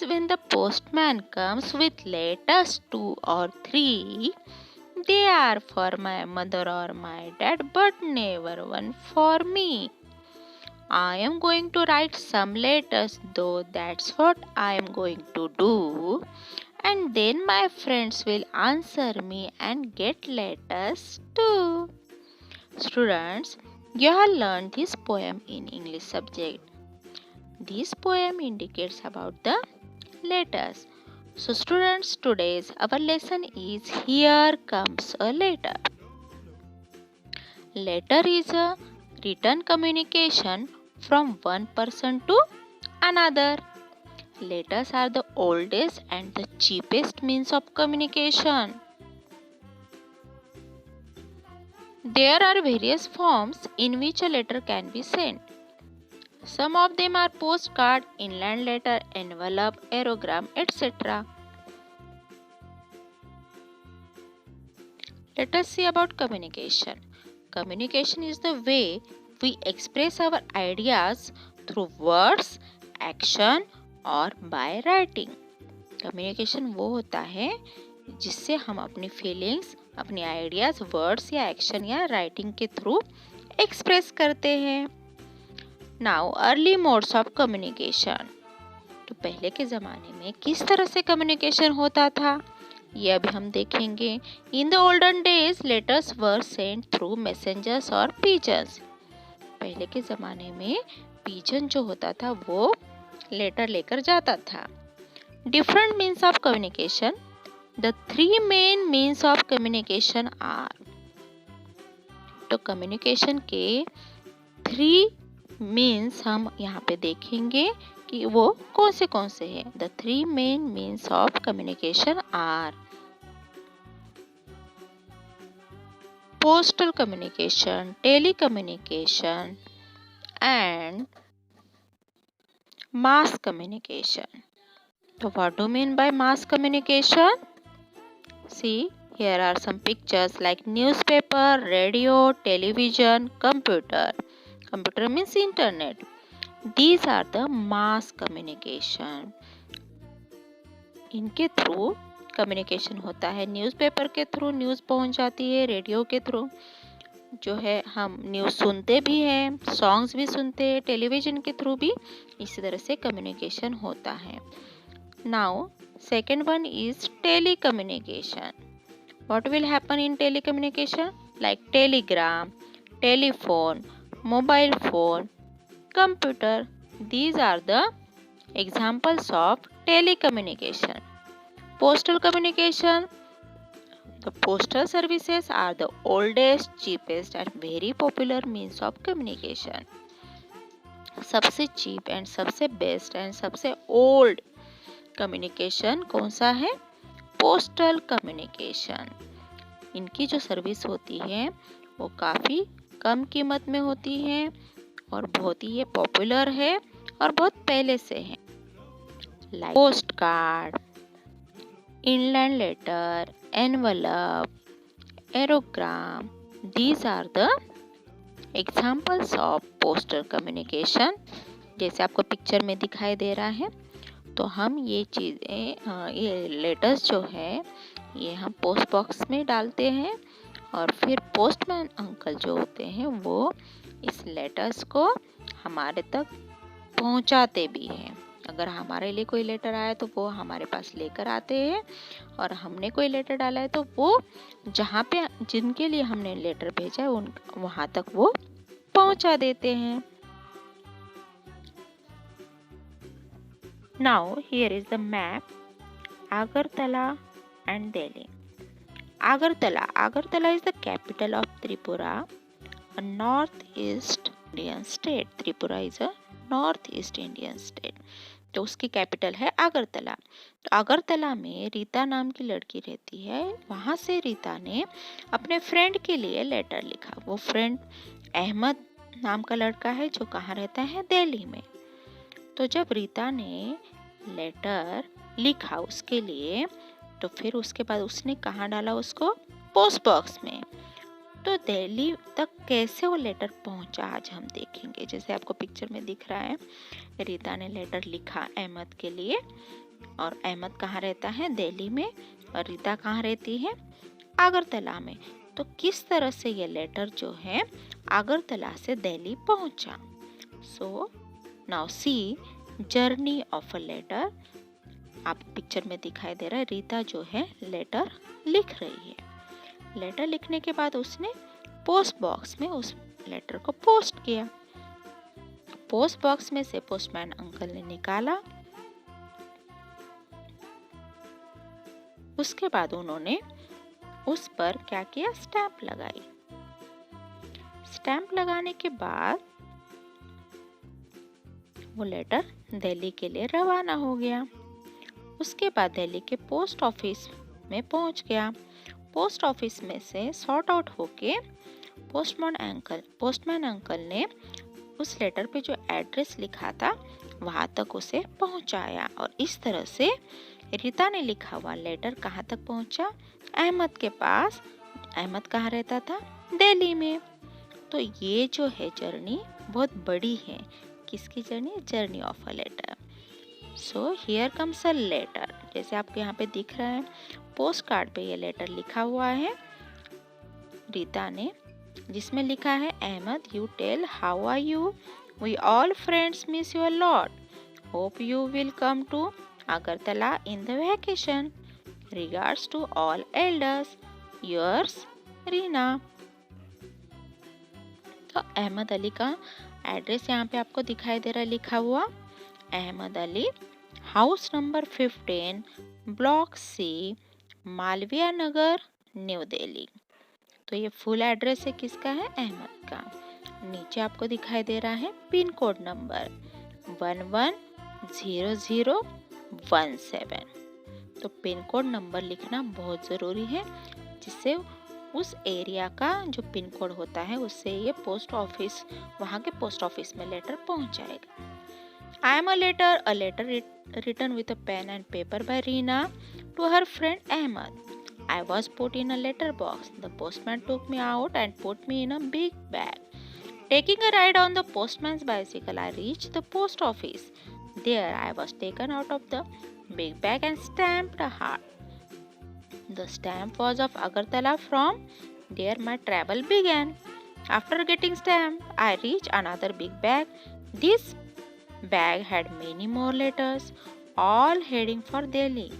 days when the postman comes with letters 2 or 3, they are for my mother or my dad, but never one for me. I am going to write some letters, though that's what I am going to do. And then my friends will answer me and get letters too. Students, you have learned this poem in English subject. This poem indicates about the letters. So students, today's our lesson is Here Comes a Letter. Letter is a written communication from one person to another. Letters are the oldest and the cheapest means of communication. There are various forms in which a letter can be sent. Some of them are postcard, inland letter, envelope, aerogram, etc. Let us see about communication. Communication is the way we express our ideas through words, action और by writing. Communication वो होता है जिससे हम अपनी feelings, अपनी ideas words या action या राइटिंग के थ्रू एक्सप्रेस करते हैं. Now early modes of communication. तो पहले के ज़माने में किस तरह से कम्युनिकेशन होता था ये अभी हम देखेंगे. In the olden days letters were sent through messengers और पीजन्स. पहले के ज़माने में पीजन जो होता था वो लेटर लेकर जाता था. Different means of communication. The 3 main means of communication are. तो कम्युनिकेशन के 3 मीन्स हम यहाँ पे देखेंगे कि वो कौन से हैं. The 3 main means of communication are postal communication, telecommunication and mass communication. So what do you mean by mass communication? See, here are some pictures like newspaper, radio, television, computer. Computer means internet. These are the mass communication. इनके through communication होता है. Newspaper के through news पहुंच जाती है. Radio के through जो है हम न्यूज़ सुनते भी हैं, सॉन्ग्स भी सुनते हैं. टेलीविज़न के थ्रू भी इसी तरह से कम्युनिकेशन होता है. Now second one is telecommunication. What will happen in telecommunication? Like telegram, telephone, mobile phone, computer. These are the examples of telecommunication. Postal communication. The postal services are the oldest, cheapest and very popular means of communication. सबसे cheap and सबसे best and सबसे old communication कौन सा है? Postal communication. इनकी जो service होती है वो काफ़ी कम कीमत में होती है और बहुत ही ये पॉपुलर है और बहुत पहले से है. Like post card, inland letter, envelope, aerogram. These are the examples of postal communication. जैसे आपको पिक्चर में दिखाई दे रहा है. तो हम ये चीज़ें ये लेटर्स जो है ये हम पोस्ट बॉक्स में डालते हैं और फिर पोस्टमैन अंकल जो होते हैं वो इस लेटर्स को हमारे तक पहुंचाते भी हैं. अगर हमारे लिए कोई लेटर आया तो वो हमारे पास लेकर आते हैं और हमने कोई लेटर डाला है तो वो जहाँ पे जिनके लिए हमने लेटर भेजा है उन वहाँ तक वो पहुँचा देते हैं. Now here is the map. Agartala and Delhi. Agartala is the capital of Tripura, a northeast Indian state. Tripura is a northeast Indian state. तो उसकी कैपिटल है आगरतला. तो आगरतला में रीता नाम की लड़की रहती है. वहाँ से रीता ने अपने फ्रेंड के लिए लेटर लिखा. वो फ्रेंड अहमद नाम का लड़का है जो कहाँ रहता है? दिल्ली में. तो जब रीता ने लेटर लिखा उसके लिए तो फिर उसके बाद उसने कहाँ डाला उसको? पोस्ट बॉक्स में. तो दिल्ली तक कैसे वो लेटर पहुंचा आज हम देखेंगे. जैसे आपको पिक्चर में दिख रहा है रीता ने लेटर लिखा अहमद के लिए. और अहमद कहाँ रहता है? दिल्ली में। और रीता कहाँ रहती है? आगरतला में। तो किस तरह से ये लेटर जो है आगरतला से दिल्ली पहुंचा? So now see journey of a letter. आप पिक्चर में दिखाई दे रहा है रीता जो है लेटर लिख रही है। लेटर लिखने के बाद उसने पोस्ट बॉक्स में उस लेटर को पोस्ट किया। पोस्ट बॉक्स में से पोस्टमैन अंकल ने निकाला। उसके बाद उन्होंने उस पर क्या किया? स्टैंप लगाई। स्टैंप लगाने के बाद वो लेटर दिल्ली के लिए रवाना हो गया। उसके बाद दिल्ली के पोस्ट ऑफिस में पहुंच गया। पोस्ट ऑफिस में से सॉर्ट आउट होके पोस्टमैन अंकल ने उस लेटर पे जो एड्रेस लिखा था वहां तक उसे पहुंचाया। और इस तरह से रीता ने लिखा हुआ लेटर कहाँ तक पहुंचा? अहमद के पास। अहमद कहाँ रहता था? दिल्ली में। तो ये जो है जर्नी बहुत बड़ी है। किसकी journey? Journey of a letter. So here comes a letter. जैसे आपको यहाँ पे दिख रहा है पोस्ट कार्ड पे ये लेटर लिखा हुआ है रीता ने, जिसमें लिखा है Ahmed you tell how are you, we all friends miss you a lot, hope you will come to Agartala in the vacation. Regards to all elders. Yours, Reena. तो अहमद अली का एड्रेस यहाँ पे आपको दिखाई दे रहा है लिखा हुआ। Ahmed Ali, house number 15, block C, Malviya Nagar, new Delhi. तो ये फुल एड्रेस है किसका है? अहमद का। नीचे आपको दिखाई दे रहा है पिन कोड नंबर 110017। तो पिन कोड नंबर लिखना बहुत ज़रूरी है, जिससे उस एरिया का जो पिन कोड होता है उससे ये पोस्ट ऑफिस, वहाँ के पोस्ट ऑफिस में लेटर पहुँच जाएगा। I am a letter written with a pen and paper by Reena to her friend Ahmad. I was put in a letter box. The postman took me out and put me in a big bag. Taking a ride on the postman's bicycle, I reached the post office. There I was taken out of the big bag and stamped hard. The stamp was of Agartala. From there my travel began. After getting stamped, I reached another big bag. This bag had many more letters, all heading for Delhi.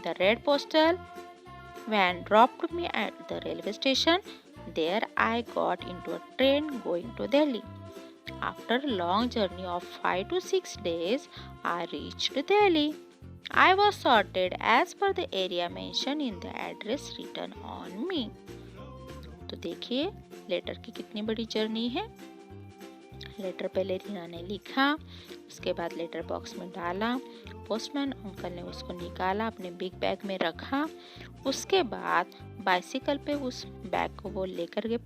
The red postal van dropped me at the railway station. There I got into a train going to Delhi. After a long journey of 5 to 6 days, I reached Delhi. I was sorted as per the area mentioned in the address written on me. तो देखिए letter की कितनी बड़ी journey है। Letter पहले रीना ने लिखा, उसके बाद लेटर बॉक्स में डाला, पोस्टमैन अंकल ने उसको निकाला, अपने बिग बैग में रखा, उसके बाद बाइसिकल पे उस बैग को वो लेकर गए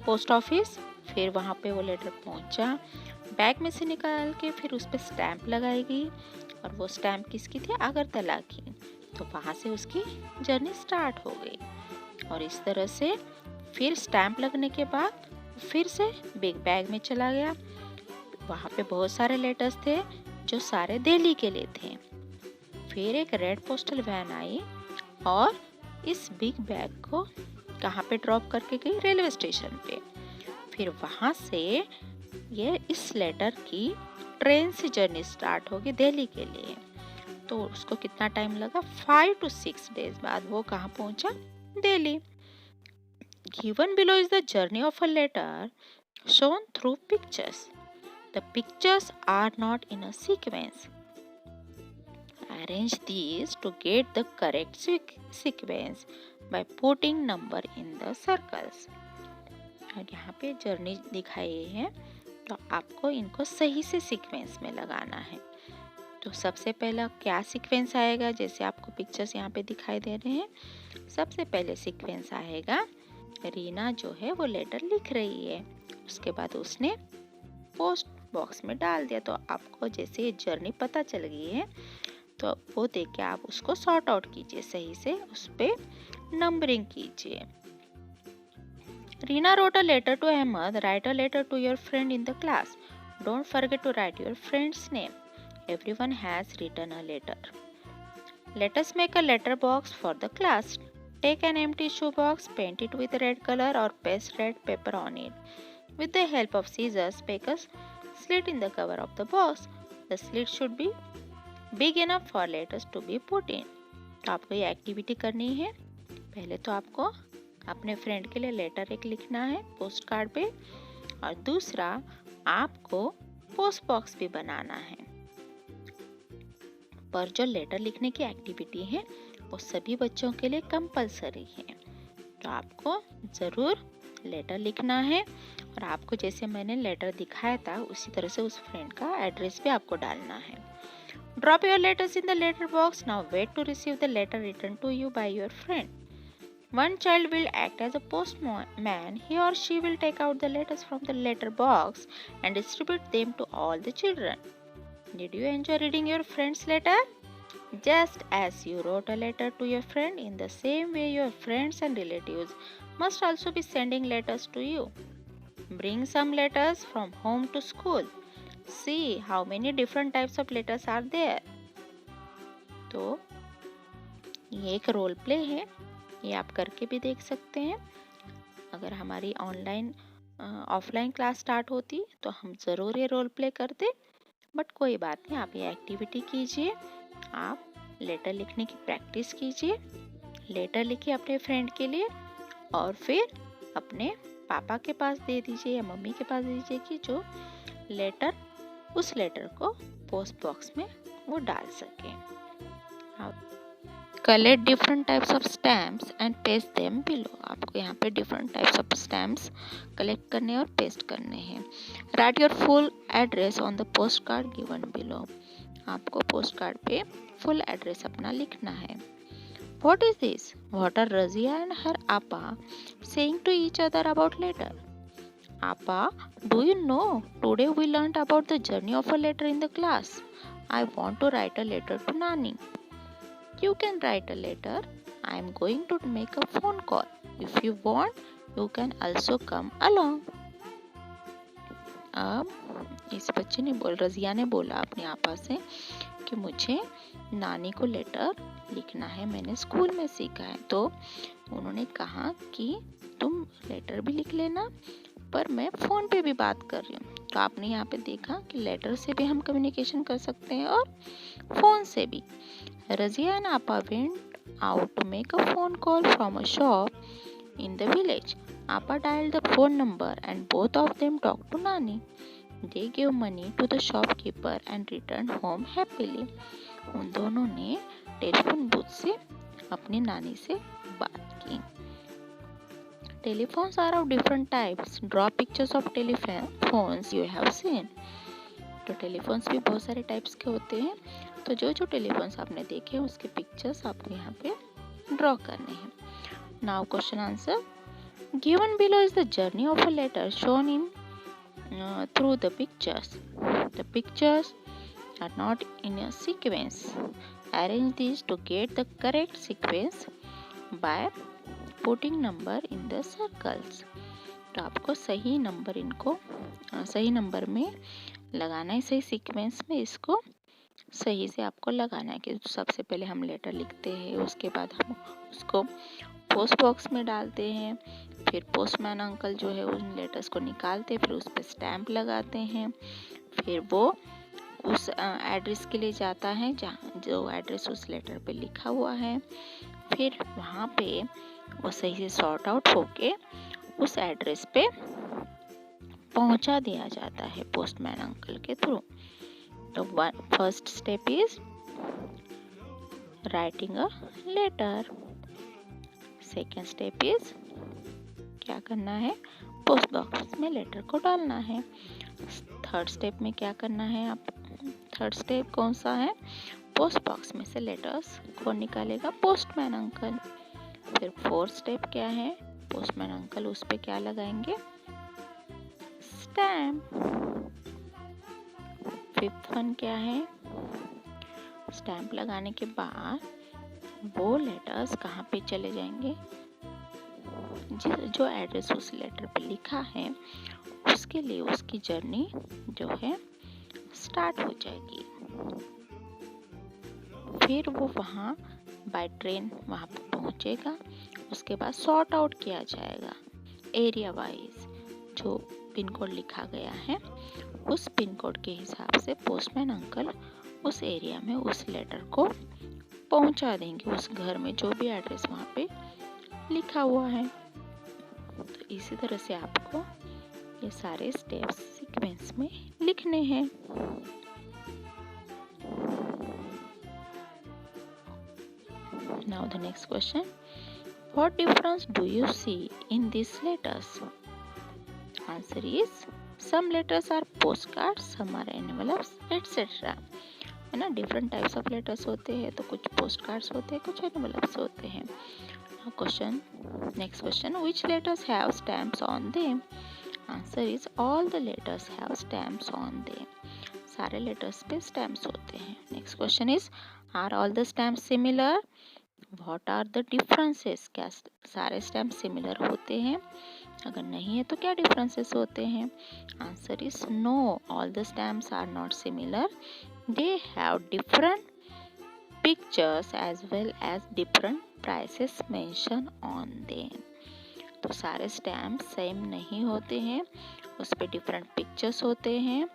पोस्ट ऑफिस। फिर वहाँ पे वो लेटर पहुँचा, बैग में से निकाल के फिर उस पर स्टैंप लगाई गई, और वो स्टैंप किसकी थी? अगरतला की। तो वहाँ से उसकी जर्नी स्टार्ट हो गई। और इस तरह से फिर स्टैंप लगने के बाद फिर से बिग बैग में चला गया। वहाँ पे बहुत सारे लेटर्स थे जो सारे दिल्ली के लिए थे। फिर एक रेड पोस्टल वैन आई और इस बिग बैग को कहाँ पे ड्रॉप करके गई? रेलवे स्टेशन पे। फिर वहाँ से ये इस लेटर की ट्रेन से जर्नी स्टार्ट होगी दिल्ली के लिए। तो उसको कितना टाइम लगा? 5 to 6 डेज बाद वो कहाँ पहुँचा? Delhi. Given below is the journey of a letter shown through pictures. The pictures are not in a sequence. Arrange these to get the correct sequence by putting number in the circles. और यहाँ पे journey दिखाई है, तो आपको इनको सही से सीक्वेंस में लगाना है। तो सबसे पहला क्या सीक्वेंस आएगा? जैसे आपको पिक्चर्स यहाँ पे दिखाई दे रहे हैं, सबसे पहले सीक्वेंस आएगा रीना जो है वो लेटर लिख रही है, उसके बाद उसने पोस्ट बॉक्स में डाल दिया। तो आपको जैसे ये जर्नी पता चल गई है, तो वो देख के आप उसको सॉर्ट आउट कीजिए, सही से उस पर नंबरिंग कीजिए। Reena wrote a letter to Ahmad. Write a letter to your friend in the class. Don't forget to write your friend's name. Everyone has written a letter. Let us make a letter box for the class. Take an empty shoebox, paint it with red color or paste red paper on it. With the help of scissors, make a slit in the cover of the box. The slit should be big enough for letters to be put in. तो आपको ये activity करनी है। पहले तो आपको अपने friend के लिए लेटर एक लिखना है पोस्ट कार्ड पे, और दूसरा आपको पोस्ट बॉक्स भी बनाना है। पर जो लेटर लिखने की एक्टिविटी है वो सभी बच्चों के लिए कंपलसरी है। तो आपको ज़रूर लेटर लिखना है, और आपको जैसे मैंने लेटर दिखाया था उसी तरह से उस फ्रेंड का एड्रेस भी आपको डालना है। Drop your letters in the letter box. Now wait to receive the letter written to you by your friend. One child will act as a postman. He or she will take out the letters from the letter box and distribute them to all the children. Did you enjoy reading your friend's letter? Just as you wrote a letter to your friend, in the same way your friends and relatives must also be sending letters to you. Bring some letters from home to school. See how many different types of letters are there. तो ये एक role play है, ये आप करके भी देख सकते हैं। अगर हमारी ऑफलाइन क्लास स्टार्ट होती तो हम ज़रूर ये रोल प्ले करते, बट कोई बात नहीं, आप ये एक्टिविटी कीजिए। आप लेटर लिखने की प्रैक्टिस कीजिए। लेटर लिखिए अपने फ्रेंड के लिए और फिर अपने पापा के पास दे दीजिए या मम्मी के पास दे दीजिए कि जो लेटर उस लेटर को पोस्ट बॉक्स में वो डाल सके। Collect different types of stamps and paste them below. आपको यहाँ पे different types of stamps collect करने और पेस्ट करने हैं। Right your full address on the postcard given below. आपको पोस्ट कार्ड पे फुल एड्रेस अपना लिखना है। What is this? What are Razia and her Appa saying to each other about letter? Appa, do you know? Today we learnt about the journey of a letter in the class. I want to write a letter to Nani. You can write a letter. I am going to make a phone call. If you want, you can also come along. अब इस बच्चे ने रजिया ने बोला अपने आपा से कि मुझे नानी को लेटर लिखना है, मैंने स्कूल में सीखा है। तो उन्होंने कहा कि तुम लेटर भी लिख लेना, पर मैं फ़ोन पे भी बात कर रही हूँ। तो आपने यहाँ पे देखा कि लेटर से भी हम कम्युनिकेशन कर सकते हैं और फ़ोन से भी। Razia and apa went out to make a phone call from a shop in the village. Appa dialed the phone number and both of them talked to Nani. They gave money to the shopkeeper and returned home happily. उन दोनों ने telephone booth से अपनी नानी से बात की। Telephones are of different types. Draw pictures of telephones you have seen. तो टेलीफोन्स भी बहुत सारे टाइप्स के होते हैं। तो जो जो टेलीफोन्स आपने देखे उसके पिक्चर्स आपको यहाँ पे ड्रॉ करने हैं। Now question answer. Given below is the journey of a letter shown in through the pictures. The pictures are not in a sequence. Arrange these to get the correct sequence by putting number in the circles. तो आपको सही number में लगाना है, सही sequence में इसको सही से आपको लगाना है। कि सबसे पहले हम लेटर लिखते हैं, उसके बाद हम उसको पोस्ट बॉक्स में डालते हैं, फिर पोस्टमैन अंकल जो है उन लेटर्स को निकालते, फिर उस पर स्टैम्प लगाते हैं, फिर वो उस एड्रेस के लिए जाता है जहाँ जो एड्रेस उस लेटर पे लिखा हुआ है, फिर वहाँ पे वो सही से सॉर्ट आउट होके उस एड्रेस पे पहुँचा दिया जाता है पोस्टमैन अंकल के थ्रू। तो first step is writing a letter. Second step is क्या करना है, पोस्ट बॉक्स में लेटर को डालना है। थर्ड स्टेप में क्या करना है, आप थर्ड स्टेप कौन सा है, पोस्ट बॉक्स में से लेटर्स को निकालेगा पोस्टमैन अंकल। फिर फोर्थ स्टेप क्या है, पोस्टमैन अंकल उस पे क्या लगाएंगे, स्टैम्प। फिफ्थ वन क्या है, स्टैम्प लगाने के बाद वो लेटर्स कहाँ पे चले जाएंगे, जो एड्रेस उस लेटर पे लिखा है उसके लिए उसकी जर्नी जो है स्टार्ट हो जाएगी। फिर वो वहाँ बाय ट्रेन वहाँ पर पहुँचेगा। उसके बाद सॉर्ट आउट किया जाएगा एरिया वाइज। जो पिन कोड लिखा गया है उस पिन कोड के हिसाब से पोस्टमैन अंकल उस एरिया में उस लेटर को पहुंचा देंगे, उस घर में जो भी एड्रेस वहाँ पे लिखा हुआ है। तो इसी तरह से आपको ये सारे स्टेप्स सीक्वेंस में लिखने हैं। Now the next question. What difference do you see in these letters? Answer is some letters are postcards, some are envelopes, etc. है ना, डिफरेंट टाइप्स ऑफ लेटर्स होते हैं, तो कुछ पोस्ट कार्ड्स होते हैं, कुछ एनवेलप्स होते हैं। Question, next question, which letters have stamps on them? Answer is all the letters have stamps on them. सारे लेटर्स पे स्टैम्प्स होते हैं। Next question is, are all the stamps similar? What are the differences? क्या सारे stamp similar होते हैं? अगर नहीं है तो क्या डिफरेंसेस होते हैं? Answer is no, all the stamps are not similar, they have different pictures as well as different prices mention on them. तो सारे स्टैम्प सेम नहीं होते हैं, उस पर डिफरेंट पिक्चर्स होते हैं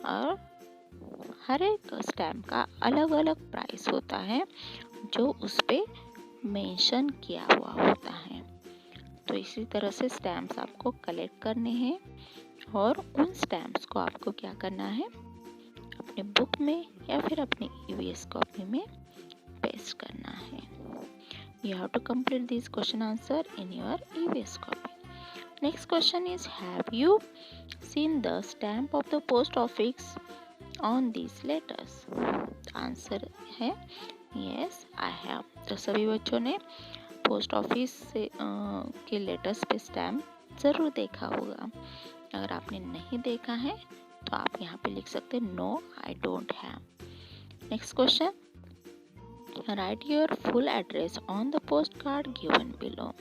और हर एक स्टैम्प का अलग अलग प्राइस होता है जो उस पे मेंशन किया हुआ होता है। तो इसी तरह से स्टैम्प्स आपको कलेक्ट करने हैं और उन स्टैम्प्स को आपको क्या करना है, अपने बुक में या फिर अपनी ईवीएस कॉपी में पेस्ट करना है। You have to complete this question answer in your EVS copy. Next question is, have you seen the stamp of the post office on these letters? Answer है yes, I have. तो सभी बच्चों ने post office से के letters पे stamp ज़रूर देखा होगा। अगर आपने नहीं देखा है तो आप यहाँ पे लिख सकते हैं no I don't have. Next question, write your full address on the postcard given below.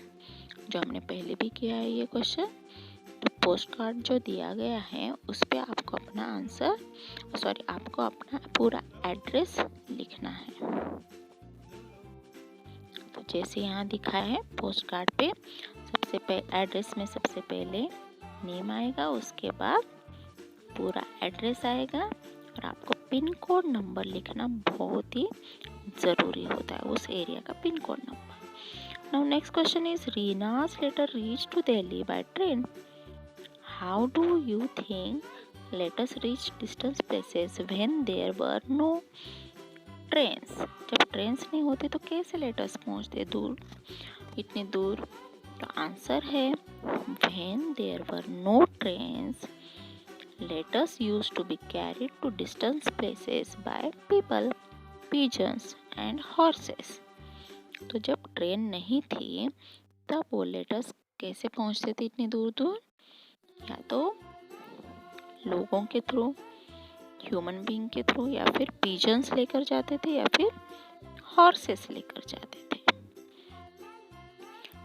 जो हमने पहले भी किया है ये क्वेश्चन, तो पोस्ट कार्ड जो दिया गया है उस पे आपको अपना आंसर आपको अपना पूरा एड्रेस लिखना है। तो जैसे यहाँ दिखा है पोस्ट कार्ड पे सबसे पहले एड्रेस में सबसे पहले नेम आएगा, उसके बाद पूरा एड्रेस आएगा और आपको पिन कोड नंबर लिखना बहुत ही ज़रूरी होता है, उस एरिया का pin code number. Now next question is, Reena's letter reached to Delhi by train. How do you think letters reach distant places when there were no trains? जब ट्रेन्स नहीं होते तो कैसे लेटर्स पहुँचते दूर, इतनी दूर? तो आंसर है when there were no trains, letters used to be carried to distant places by people, pigeons and horses. तो जब ट्रेन नहीं थी तब वो लेटर्स कैसे पहुंचते थे इतनी दूर दूर? या तो लोगों के थ्रू, ह्यूमन बीइंग के थ्रू, या फिर पिजन्स लेकर जाते थे, या फिर हॉर्सेस लेकर जाते थे।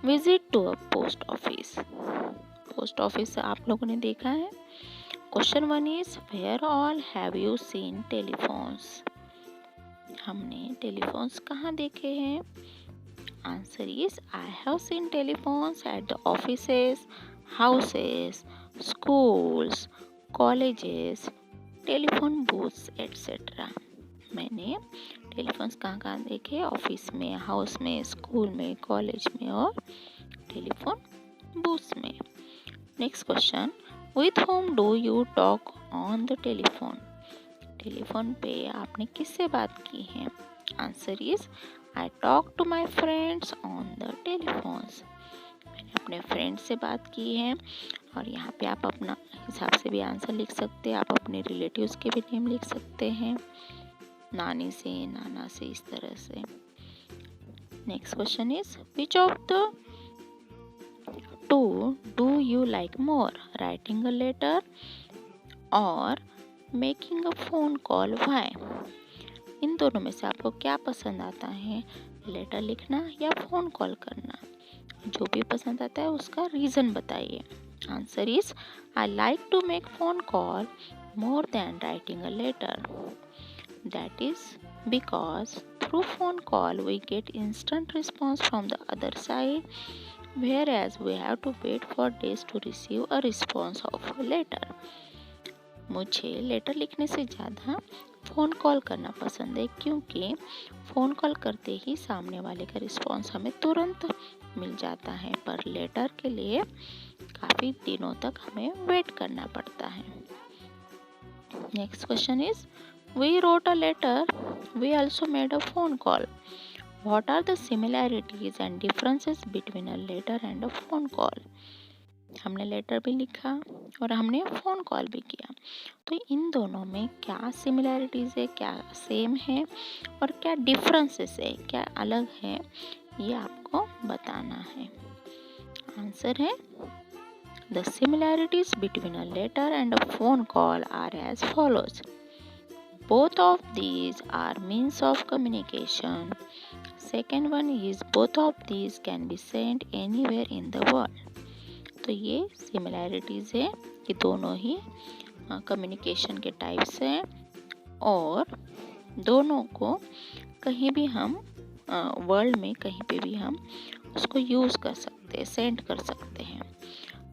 Visit to a post office. Post office आप लोगों ने देखा है। Question 1 is, where all have you seen telephones? हमने टेलीफोन्स कहाँ देखे हैं? Answer is, I have seen telephones at the offices, houses, schools, colleges, telephone booths etcetera. मैंने टेलीफोन्स कहाँ कहाँ देखे? ऑफिस में, हाउस में, स्कूल में, कॉलेज में और टेलीफोन बूथ्स में। Next question, with whom do you talk on the telephone? Telephone पे आपने किससे बात की है? Answer is, I talk to my friends on the telephones. मैंने अपने फ्रेंड से बात की है। और यहाँ पे आप अपना हिसाब से भी आंसर लिख सकते हैं, आप अपने रिलेटिव्स के भी नेम लिख सकते हैं, नानी से, नाना से, इस तरह से। Next question is, which of the two do you like more, writing a letter और making a phone call? Why? इन दोनों में से आपको क्या पसंद आता है, लेटर लिखना या फोन कॉल करना? जो भी पसंद आता है उसका रीज़न बताइए। Answer is, I like to make phone call more than writing a letter. That is because through phone call we get instant response from the other side, whereas we have to wait for days to receive a response of a letter. मुझे letter लिखने से ज़्यादा phone call करना पसंद है, क्योंकि phone call करते ही सामने वाले का रिस्पॉन्स हमें तुरंत मिल जाता है, पर लेटर के लिए काफ़ी दिनों तक हमें वेट करना पड़ता है। Next question is, we wrote a letter, we also made a phone call. What are the similarities and differences between a letter and a phone call? हमने लेटर भी लिखा और हमने फ़ोन कॉल भी किया, तो इन दोनों में क्या सिमिलैरिटीज़ है, क्या सेम है और क्या डिफरेंसेस है, क्या अलग है, ये आपको बताना है। आंसर है, the similarities between a letter and a phone call are as follows. Both of these are means of communication. Second one is both of these can be sent anywhere in the world. तो ये similarities है कि दोनों ही communication के types हैं और दोनों को कहीं भी हम वर्ल्ड में कहीं पे भी हम उसको यूज़ कर सकते हैं, सेंड कर सकते हैं।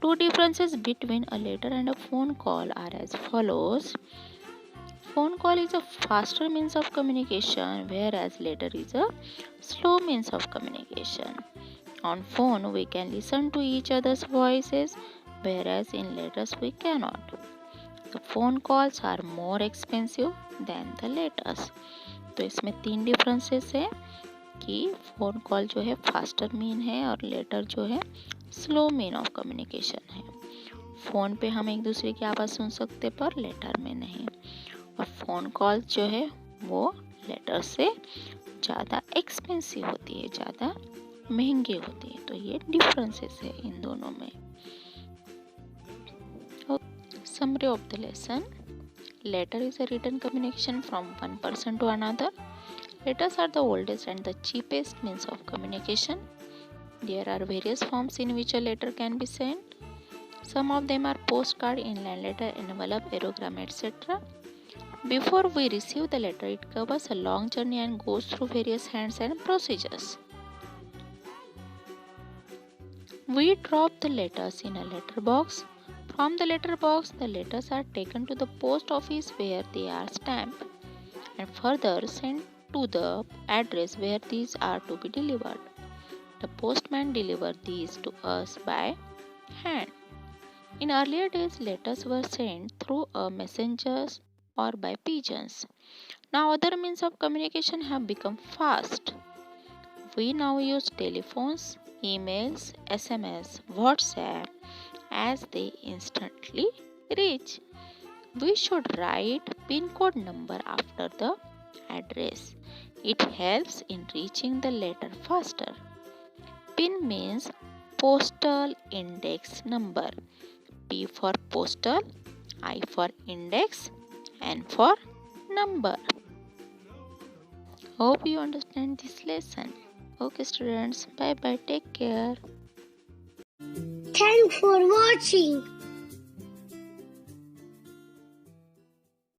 Two differences between a letter and a phone call are as follows. Phone call is a faster means of communication, whereas letter is a slow means of communication. On phone, we can listen to each other's voices, whereas in letters we cannot. The phone calls are more expensive than the letters. तो इसमें 3 differences है कि phone call जो है faster mean है और letter जो है स्लो मीन ऑफ कम्युनिकेशन है। फ़ोन पे हम एक दूसरे की आवाज़ सुन सकते पर लेटर में नहीं, और फ़ोन कॉल जो है वो लेटर से ज़्यादा एक्सपेंसिव होती है, ज़्यादा महंगी होती है। तो ये डिफरेंसेस है इन दोनों में। Summary of the lesson, letter is a written communication from one person to another. Letters are the oldest and the cheapest means of communication. There are various forms in which a letter can be sent. Some of them are post card, inland letter, envelope, aerogram etcetera. Before we receive the letter, it covers a long journey and goes through various hands and procedures. We drop the letters in a letter box. From the letter box, the letters are taken to the post office where they are stamped and further sent to the address where these are to be delivered. The postman delivers these to us by hand. In earlier days, letters were sent through a messengers or by pigeons. Now other means of communication have become fast. We now use telephones, emails, SMS, WhatsApp as they instantly reach. We should write PIN code number after the address. It helps in reaching the letter faster. PIN means postal index number. P for postal, I for index, N for number. Hope you understand this lesson. Okay students, bye bye, take care. Thanks for watching.